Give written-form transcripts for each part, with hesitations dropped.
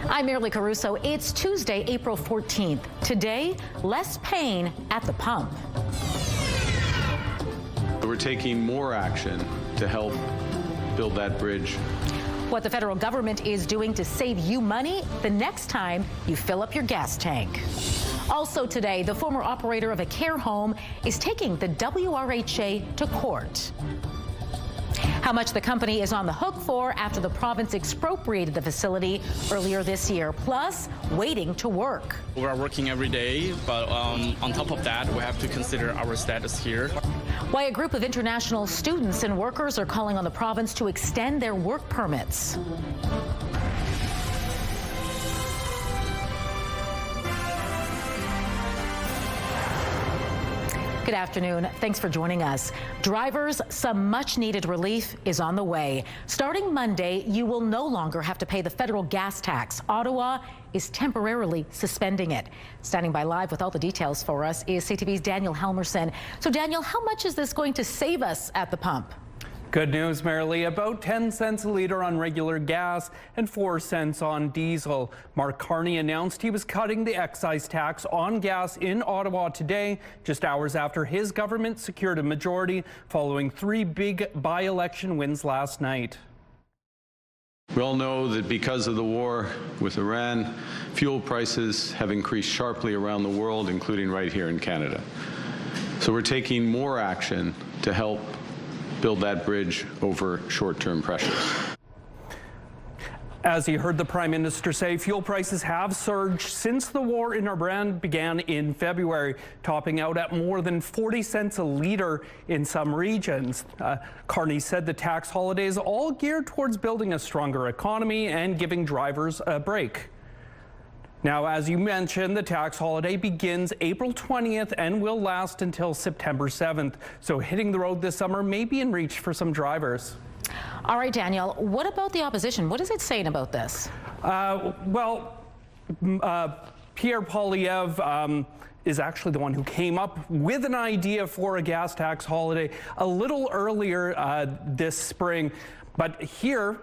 I'm Merely Caruso. It's Tuesday, April 14th. Today, less pain at the pump. We're taking more action to help build that bridge. What the federal government is doing to save you money the next time you fill up your gas tank. Also today, the former operator of a care home is taking the WRHA to court. How much the company is on the hook for after the province expropriated the facility earlier this year, plus waiting to work. We are working every day, but on top of that, we have to consider our status here. Why a group of international students and workers are calling on the province to extend their work permits. Good afternoon. Thanks for joining us. Drivers, some much needed relief is on the way. Starting Monday, you will no longer have to pay the federal gas tax. Ottawa is temporarily suspending it. Standing by live with all the details for us is CTV's Daniel Helmerson. So Daniel, how much is this going to save us at the pump? Good news, Marilee. About 10 cents a litre on regular gas and 4 cents on diesel. Mark Carney announced he was cutting the excise tax on gas in Ottawa today, just hours after his government secured a majority following 3 big by-election wins last night. We all know that because of the war with Iran, fuel prices have increased sharply around the world, including right here in Canada. So we're taking more action to help build that bridge over short-term pressures. As you heard the Prime Minister say, fuel prices have surged since the war in Iran began in February, topping out at more than 40 cents a litre in some regions. Carney said the tax holiday is all geared towards building a stronger economy and giving drivers a break. Now, as you mentioned, the tax holiday begins April 20th and will last until September 7th. So hitting the road this summer may be in reach for some drivers. All right, Daniel, what about the opposition? What is it saying about this? Pierre Poilievre is actually the one who came up with an idea for a gas tax holiday a little earlier this spring. But here,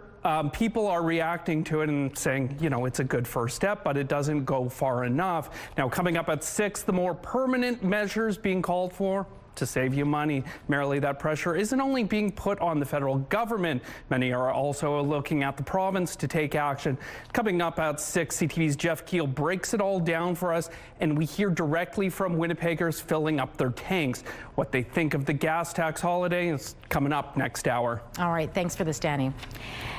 people are reacting to it and saying, you know, it's a good first step, but it doesn't go far enough. Now, coming up at 6, the more permanent measures being called for to save you money. Merely, that pressure isn't only being put on the federal government. Many are also looking at the province to take action. Coming up at 6, CTV's Jeff Keel breaks it all down for us, and we hear directly from Winnipeggers filling up their tanks. What they think of the gas tax holiday is coming up next hour. All right, thanks for this, Danny.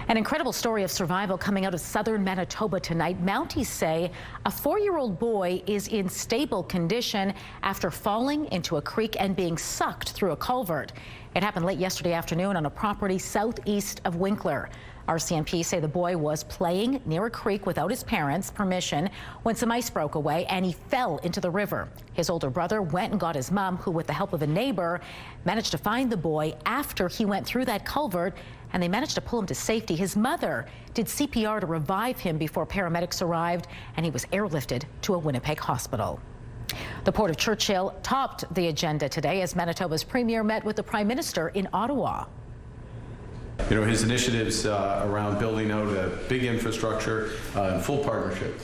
An incredible story of survival coming out of southern Manitoba tonight. Mounties say a 4-year-old boy is in stable condition after falling into a creek and being sucked through a culvert. It happened late yesterday afternoon on a property southeast of Winkler. RCMP say the boy was playing near a creek without his parents' permission when some ice broke away and he fell into the river. His older brother went and got his mom, who with the help of a neighbor managed to find the boy after he went through that culvert, and they managed to pull him to safety. His mother did CPR to revive him before paramedics arrived, and he was airlifted to a Winnipeg hospital. The Port of Churchill topped the agenda today as Manitoba's premier met with the Prime Minister in Ottawa. You know, his initiatives around building out a big infrastructure in full partnership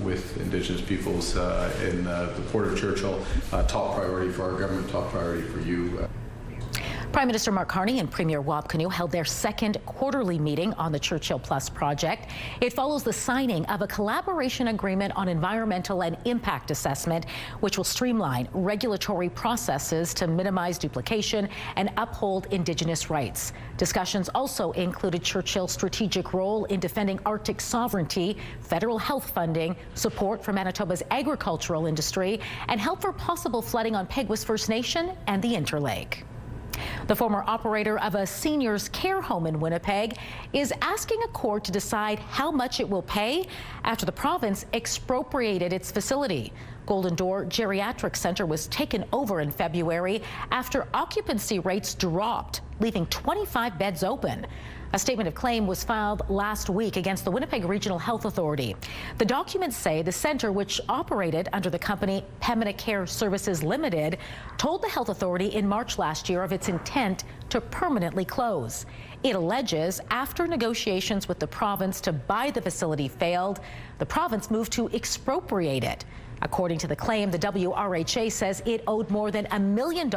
with Indigenous peoples in the Port of Churchill, top priority for our government, top priority for you. Prime Minister Mark Carney and Premier Wab Kinew held their second quarterly meeting on the Churchill Plus project. It follows the signing of a collaboration agreement on environmental and impact assessment, which will streamline regulatory processes to minimize duplication and uphold Indigenous rights. Discussions also included Churchill's strategic role in defending Arctic sovereignty, federal health funding, support for Manitoba's agricultural industry, and help for possible flooding on Peguis First Nation and the Interlake. The former operator of a seniors' care home in Winnipeg is asking a court to decide how much it will pay after the province expropriated its facility. Golden Door Geriatric Center was taken over in February after occupancy rates dropped, leaving 25 beds open. A statement of claim was filed last week against the Winnipeg Regional Health Authority. The documents say the center, which operated under the company Pembina Care Services Limited, told the health authority in March last year of its intent to permanently close. It alleges after negotiations with the province to buy the facility failed, the province moved to expropriate it. According to the claim, the WRHA says it owed more than $1 million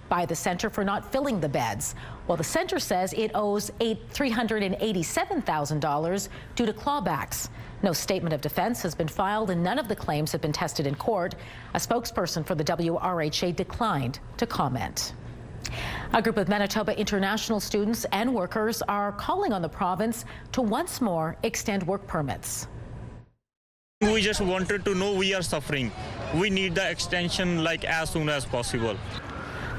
by the center for not filling the beds, while the center says it owes $387,000 due to clawbacks. No statement of defense has been filed and none of the claims have been tested in court. A spokesperson for the WRHA declined to comment. A group of Manitoba International students and workers are calling on the province to once more extend work permits. We just wanted to know we are suffering. We need the extension like as soon as possible.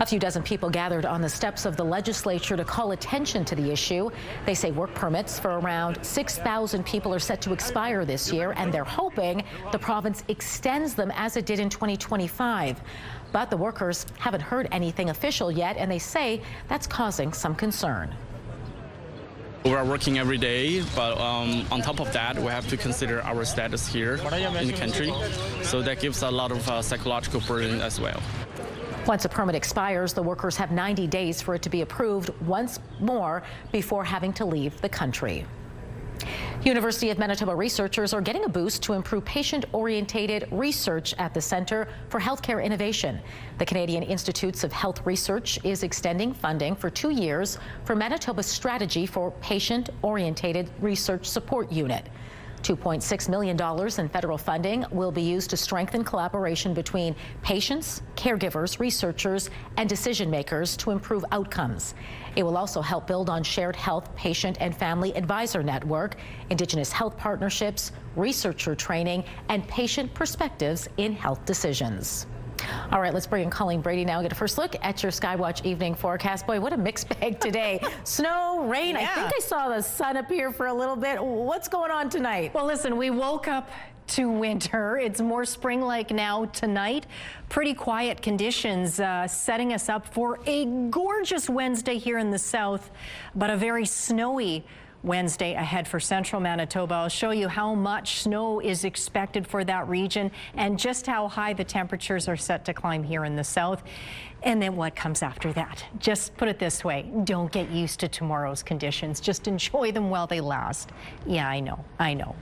A few dozen people gathered on the steps of the legislature to call attention to the issue. They say work permits for around 6,000 people are set to expire this year, and they're hoping the province extends them as it did in 2025. But the workers haven't heard anything official yet, and they say that's causing some concern. We are working every day, but on top of that, we have to consider our status here in the country. So that gives a lot of psychological burden as well. Once a permit expires, the workers have 90 days for it to be approved once more before having to leave the country. University of Manitoba researchers are getting a boost to improve patient-oriented research at the Centre for Healthcare Innovation. The Canadian Institutes of Health Research is extending funding for 2 years for Manitoba's strategy for patient-oriented research support unit. $2.6 million in federal funding will be used to strengthen collaboration between patients, caregivers, researchers, and decision makers to improve outcomes. It will also help build on shared health, patient, and family advisor network, Indigenous health partnerships, researcher training, and patient perspectives in health decisions. All right, let's bring in Colleen Brady now and get a first look at your Skywatch evening forecast. Boy, what a mixed bag today. Snow, rain. Yeah. I think I saw the sun up here for a little bit. What's going on tonight? Well, listen, we woke up to winter. It's more spring-like now tonight. Pretty quiet conditions setting us up for a gorgeous Wednesday here in the south, but a very snowy Wednesday ahead for central Manitoba. I'll show you how much snow is expected for that region and just how high the temperatures are set to climb here in the south. And then what comes after that? Just put it this way, don't get used to tomorrow's conditions. Just enjoy them while they last. Yeah, I know.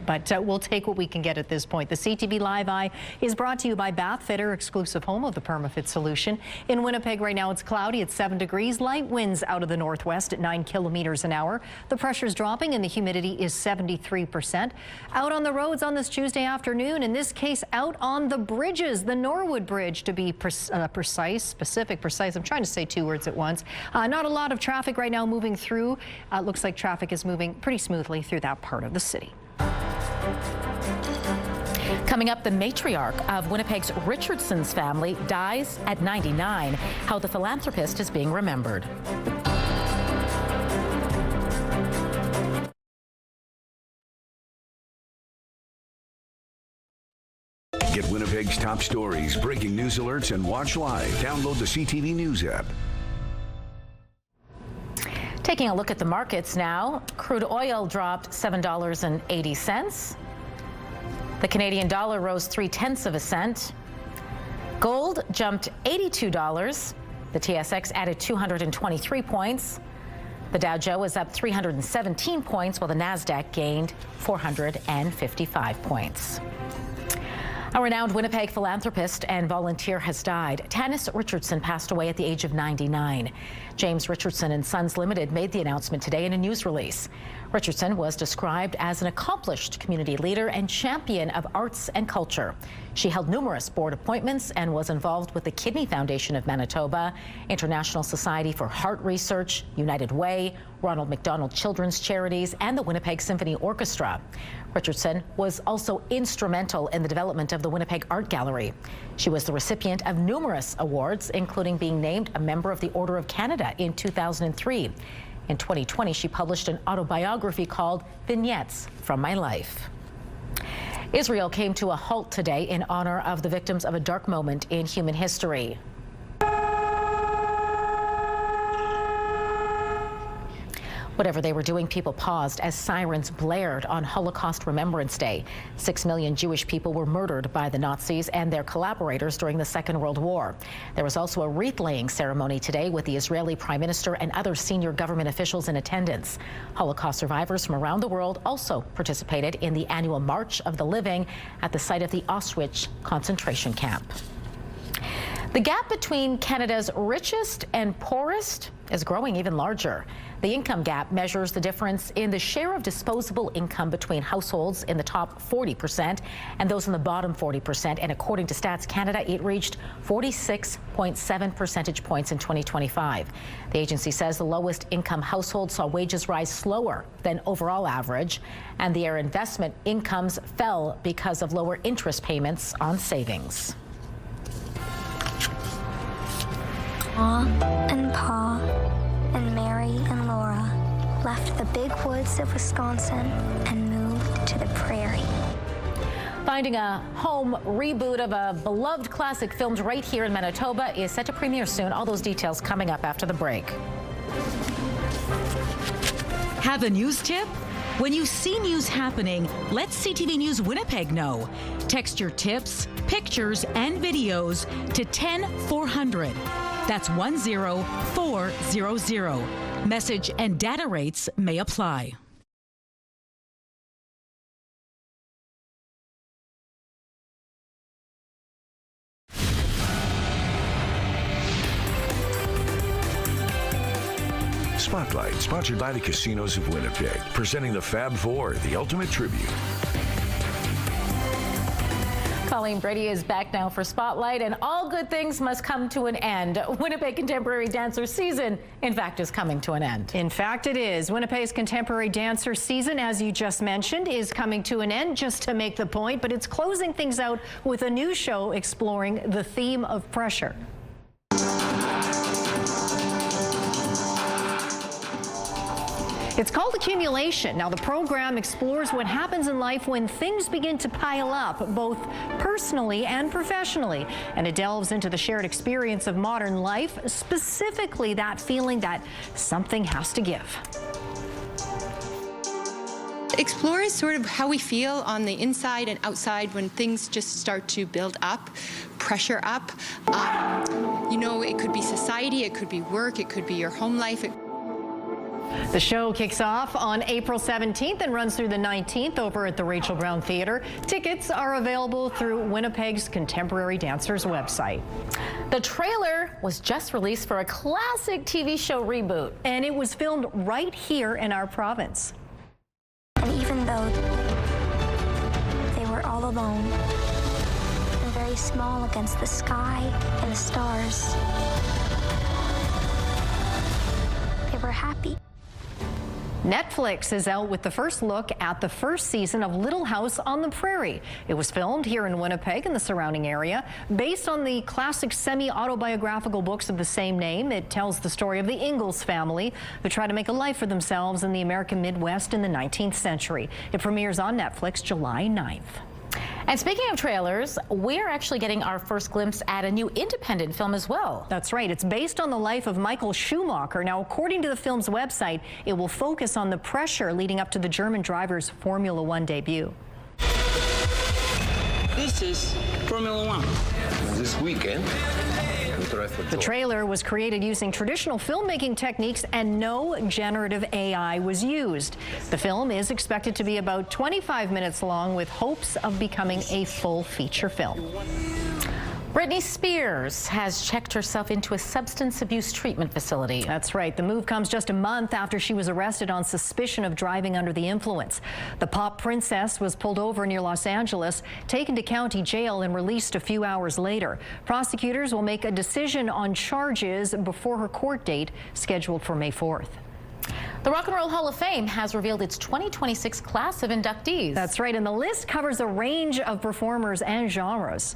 But we'll take what we can get at this point. The CTV Live Eye is brought to you by Bath Fitter, exclusive home of the PermaFit solution. In Winnipeg right now, it's cloudy at 7 degrees. Light winds out of the northwest at 9 kilometers an hour. The pressure's dropping and the humidity is 73%. Out on the roads on this Tuesday afternoon, in this case, out on the bridges, the Norwood Bridge to be precise. I'm trying to say 2 words at once. Not a lot of traffic right now moving through. Looks like traffic is moving pretty smoothly through that part of the city. Coming up, the matriarch of Winnipeg's Richardson's family dies at 99. How the philanthropist is being remembered. Get Winnipeg's top stories, breaking news alerts, and watch live. Download the CTV News app. Taking a look at the markets now, crude oil dropped $7.80. The Canadian dollar rose 0.3 cents. Gold jumped $82. The TSX added 223 points. The Dow Jones is up 317 points, while the Nasdaq gained 455 points. A renowned Winnipeg philanthropist and volunteer has died. Tannis Richardson passed away at the age of 99. James Richardson and Sons Limited made the announcement today in a news release. Richardson was described as an accomplished community leader and champion of arts and culture. She held numerous board appointments and was involved with the Kidney Foundation of Manitoba, International Society for Heart Research, United Way, Ronald McDonald Children's Charities, and the Winnipeg Symphony Orchestra. Richardson was also instrumental in the development of the Winnipeg Art Gallery. She was the recipient of numerous awards, including being named a member of the Order of Canada in 2003. In 2020, she published an autobiography called Vignettes from My Life. Israel came to a halt today in honor of the victims of a dark moment in human history. Whatever they were doing, people paused as sirens blared on Holocaust Remembrance Day. 6 million Jewish people were murdered by the Nazis and their collaborators during the Second World War. There was also a wreath-laying ceremony today with the Israeli Prime Minister and other senior government officials in attendance. Holocaust survivors from around the world also participated in the annual March of the Living at the site of the Auschwitz concentration camp. The gap between Canada's richest and poorest is growing even larger. The income gap measures the difference in the share of disposable income between households in the top 40% and those in the bottom 40%. And according to Stats Canada, it reached 46.7 percentage points in 2025. The agency says the lowest income households saw wages rise slower than overall average, and their investment incomes fell because of lower interest payments on savings. Ma and Pa and Mary and Laura left the big woods of Wisconsin and moved to the prairie. Finding a home reboot of a beloved classic filmed right here in Manitoba is set to premiere soon. All those details coming up after the break. Have a news tip? When you see news happening, let CTV News Winnipeg know. Text your tips, pictures, and videos to 10400. That's 10400. Message and data rates may apply. Spotlight, sponsored by the Casinos of Winnipeg, presenting the Fab Four, the ultimate tribute. Colleen Brady is back now for Spotlight, and all good things must come to an end. Winnipeg Contemporary Dancer season, in fact, is coming to an end. In fact, it is. Winnipeg's Contemporary Dancer season, as you just mentioned, is coming to an end, just to make the point, but it's closing things out with a new show exploring the theme of pressure. It's called Accumulation. Now, the program explores what happens in life when things begin to pile up, both personally and professionally. And it delves into the shared experience of modern life, specifically that feeling that something has to give. Explores sort of how we feel on the inside and outside when things just start to build up, pressure up. You know, it could be society, it could be work, it could be your home life. The show kicks off on April 17th and runs through the 19th over at the Rachel Brown Theatre. Tickets are available through Winnipeg's Contemporary Dancers website. The trailer was just released for a classic TV show reboot. And it was filmed right here in our province. And even though they were all alone and very small against the sky and the stars, they were happy. Netflix is out with the first look at the first season of Little House on the Prairie. It was filmed here in Winnipeg and the surrounding area. Based on the classic semi-autobiographical books of the same name, it tells the story of the Ingalls family who tried to make a life for themselves in the American Midwest in the 19th century. It premieres on Netflix July 9th. And speaking of trailers, we're actually getting our first glimpse at a new independent film as well. That's right. It's based on the life of Michael Schumacher. Now, according to the film's website, it will focus on the pressure leading up to the German driver's Formula One debut. This is Formula One. This weekend. The trailer was created using traditional filmmaking techniques and no generative AI was used. The film is expected to be about 25 minutes long with hopes of becoming a full feature film. Britney Spears has checked herself into a substance abuse treatment facility. That's right. The move comes just a month after she was arrested on suspicion of driving under the influence. The pop princess was pulled over near Los Angeles, taken to county jail and released a few hours later. Prosecutors will make a decision on charges before her court date scheduled for May 4th. The Rock and Roll Hall of Fame has revealed its 2026 class of inductees. That's right, and the list covers a range of performers and genres.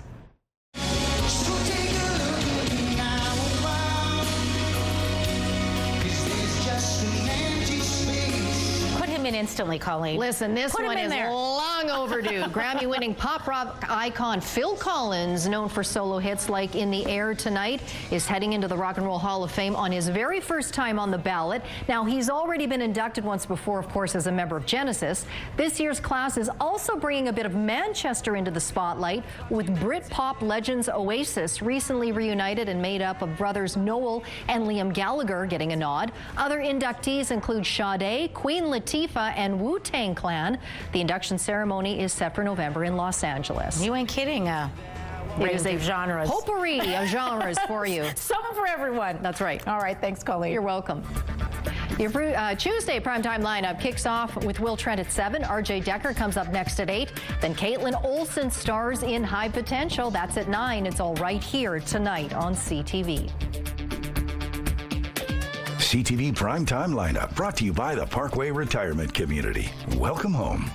Put him in instantly, Colleen. Listen, this one is long overdue. overdue. Grammy-winning pop rock icon Phil Collins, known for solo hits like In the Air Tonight, is heading into the Rock and Roll Hall of Fame on his very first time on the ballot. Now, he's already been inducted once before, of course, as a member of Genesis. This year's class is also bringing a bit of Manchester into the spotlight, with Britpop legends Oasis recently reunited and made up of brothers Noel and Liam Gallagher getting a nod. Other inductees include Sade, Queen Latifah, and Wu-Tang Clan. The induction ceremony is set for November in Los Angeles. You ain't kidding. It is a genres. Potpourri of genres for you. Some for everyone. That's right. All right. Thanks, Colleen. You're welcome. Your Tuesday primetime lineup kicks off with Will Trent at 7. RJ Decker comes up next at 8. Then Caitlin Olsen stars in High Potential. That's at 9. It's all right here tonight on CTV. CTV Primetime Lineup, brought to you by the Parkway Retirement Community. Welcome home.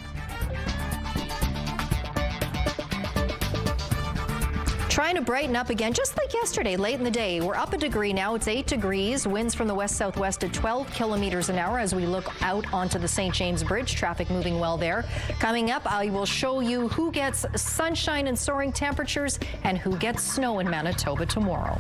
Trying to brighten up again, just like yesterday, late in the day. We're up a degree now. It's 8 degrees. Winds from the west-southwest at 12 kilometers an hour as we look out onto the St. James Bridge. Traffic moving well there. Coming up, I will show you who gets sunshine and soaring temperatures and who gets snow in Manitoba tomorrow.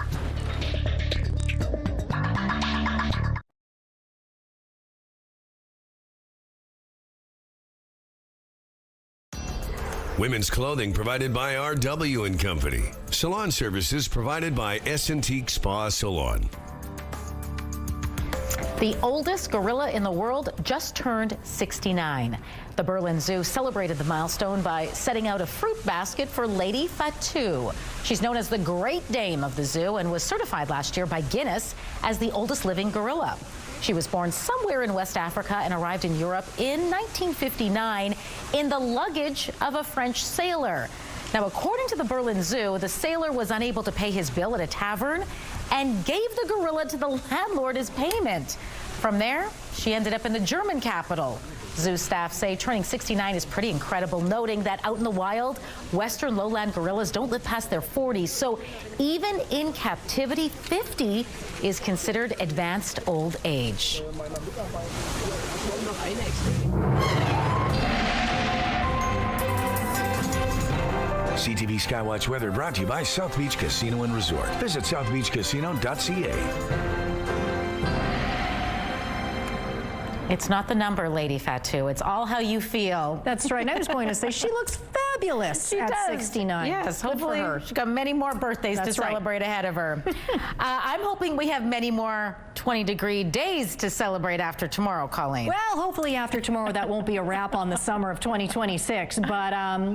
Women's clothing provided by RW & Company. Salon services provided by S&T Spa Salon. The oldest gorilla in the world just turned 69. The Berlin Zoo celebrated the milestone by setting out a fruit basket for Lady Fatou. She's known as the Great Dame of the zoo and was certified last year by Guinness as the oldest living gorilla. She was born somewhere in West Africa and arrived in Europe in 1959 in the luggage of a French sailor. Now, according to the Berlin Zoo, the sailor was unable to pay his bill at a tavern and gave the gorilla to the landlord as payment. From there, she ended up in the German capital. Zoo staff say turning 69 is pretty incredible, noting that out in the wild, Western lowland gorillas don't live past their 40s. So even in captivity, 50 is considered advanced old age. CTV Skywatch weather brought to you by South Beach Casino and Resort. Visit southbeachcasino.ca. It's not the number, Lady Fatou. It's all how you feel. That's right. And I was going to say, she looks fabulous she at does. 69. Yes, good hopefully for her. She's got many more birthdays to celebrate ahead of her. I'm hoping we have many more 20-degree days to celebrate after tomorrow, Colleen. Well, hopefully after tomorrow that won't be a wrap on the summer of 2026, but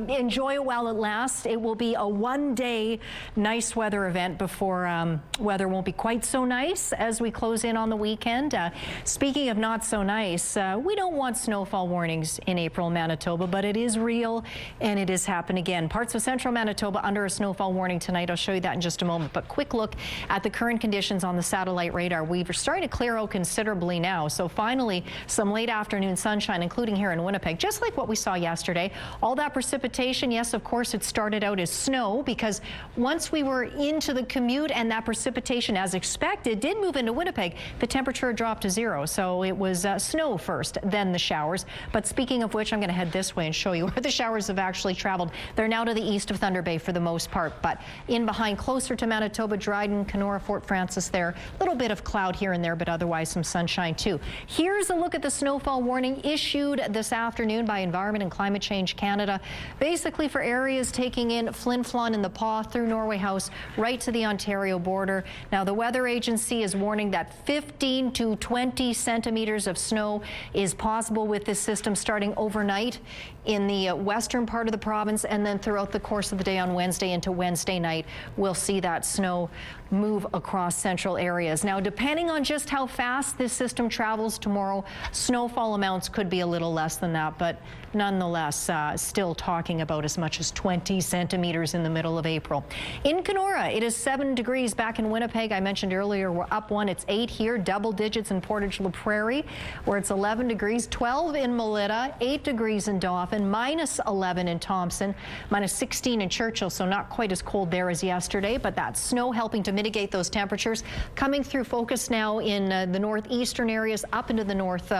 enjoy it while it lasts. It will be a one-day nice weather event before weather won't be quite so nice as we close in on the weekend. Speaking of not so nice, we don't want snowfall warnings in April, Manitoba, but it is real and it is happening again. Parts of central Manitoba under a snowfall warning tonight. I'll show you that in just a moment, but quick look at the current conditions on the satellite radar. We're starting to clear out considerably now, so finally some late afternoon sunshine, including here in Winnipeg, just like what we saw yesterday. All that precipitation, yes, of course, it started out as snow because once we were into the commute and that precipitation, as expected, did move into Winnipeg, the temperature dropped to 0, so it was snow first, then the showers. But speaking of which, I'm going to head this way and show you where the showers have actually traveled. They're now to the east of Thunder Bay for the most part, but in behind closer to Manitoba, Dryden, Kenora, Fort Francis there. A little bit of cloud here and there, but otherwise some sunshine too. Here's a look at the snowfall warning issued this afternoon by Environment and Climate Change Canada, basically for areas taking in Flin Flon in the Paw through Norway House right to the Ontario border. Now the weather agency is warning that 15 to 20 centimeters of snow is possible with this system starting overnight in the western part of the province, and then throughout the course of the day on Wednesday into Wednesday night, we'll see that snow move across central areas. Now, depending on just how fast this system travels tomorrow, snowfall amounts could be a little less than that, but nonetheless, still talking about as much as 20 centimeters in the middle of April. In Kenora, it is 7 degrees back in Winnipeg. I mentioned earlier we're up 1. It's 8 here, double digits in Portage La Prairie. where it's 11 degrees, 12 in Melita, 8 degrees in Dauphin, minus 11 in Thompson, minus 16 in Churchill, so not quite as cold there as yesterday, but that snow helping to mitigate those temperatures. Coming through focus now in the northeastern areas, up into the north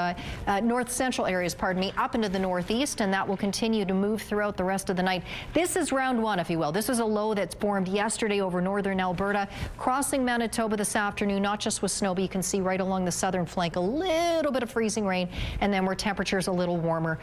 central areas, pardon me, up into the northeast, and that will continue to move throughout the rest of the night. This is round one, if you will. This is a low that's formed yesterday over northern Alberta, crossing Manitoba this afternoon, not just with snow, but you can see right along the southern flank a little bit of freezing rain, and then where temperatures a little warmer,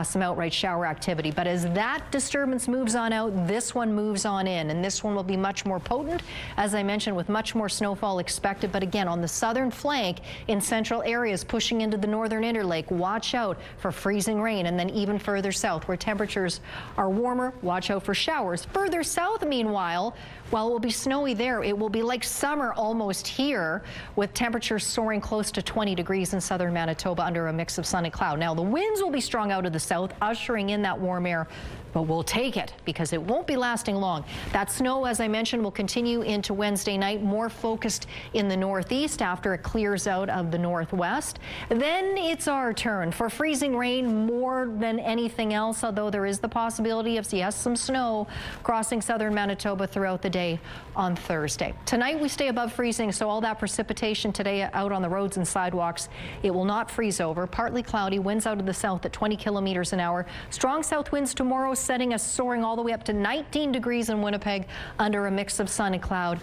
some outright shower activity. But as that disturbance moves on out, this one moves on in, and this one will be much more potent, as I mentioned, with much more snowfall expected. But again, on the southern flank in central areas pushing into the northern interlake, watch out for freezing rain. And then even further south where temperatures are warmer, watch out for showers. Further south, meanwhile, while it will be snowy there, it will be like summer almost here, with temperatures soaring close to 20 degrees in southern Manitoba under a mix of sun and cloud. Now, the winds will be strong out of the south, ushering in that warm air, but we'll take it because it won't be lasting long. That snow, as I mentioned, will continue into Wednesday night, more focused in the northeast after it clears out of the northwest. Then it's our turn for freezing rain more than anything else, although there is the possibility of, yes, some snow crossing southern Manitoba throughout the day on Thursday. Tonight we stay above freezing, so all that precipitation today out on the roads and sidewalks, it will not freeze over. Partly cloudy, winds out of the south at 20 kilometers an hour. Strong south winds tomorrow, setting us soaring all the way up to 19 degrees in Winnipeg under a mix of sun and cloud.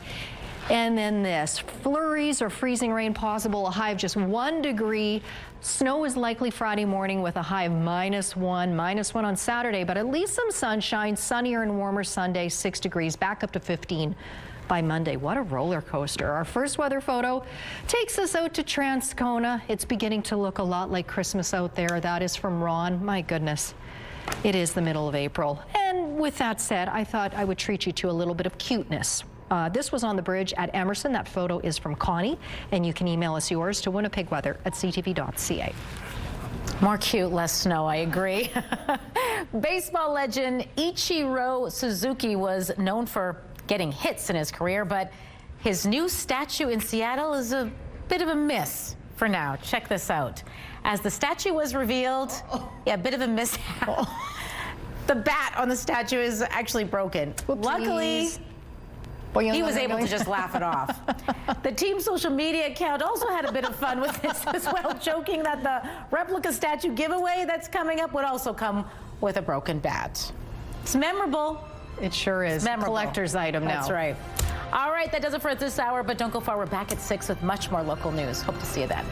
And then this, flurries or freezing rain possible, a high of just 1 degree. Snow is likely Friday morning with a high of -1 on Saturday, but at least some sunshine, sunnier and warmer Sunday, 6 degrees, back up to 15 by Monday. What a roller coaster. Our first weather photo takes us out to Transcona. It's beginning to look a lot like Christmas out there. That is from Ron. My goodness. It is the middle of April. And with that said, I thought I would treat you to a little bit of cuteness. This was on the bridge at Emerson. That photo is from Connie, and you can email us yours to winnipegweather@ctv.ca. More cute, less snow, I agree. Baseball legend Ichiro Suzuki was known for getting hits in his career, but his new statue in Seattle is a bit of a miss for now. Check this out. As the statue was revealed, a bit of a mishap. The bat on the statue is actually broken. Whoopsies. Luckily, he was able to just laugh it off. The team's social media account also had a bit of fun with this as well, joking that the replica statue giveaway that's coming up would also come with a broken bat. It's memorable. It sure is. Collector's item now. That's right. All right, that does it for this hour, but don't go far. We're back at 6 with much more local news. Hope to see you then.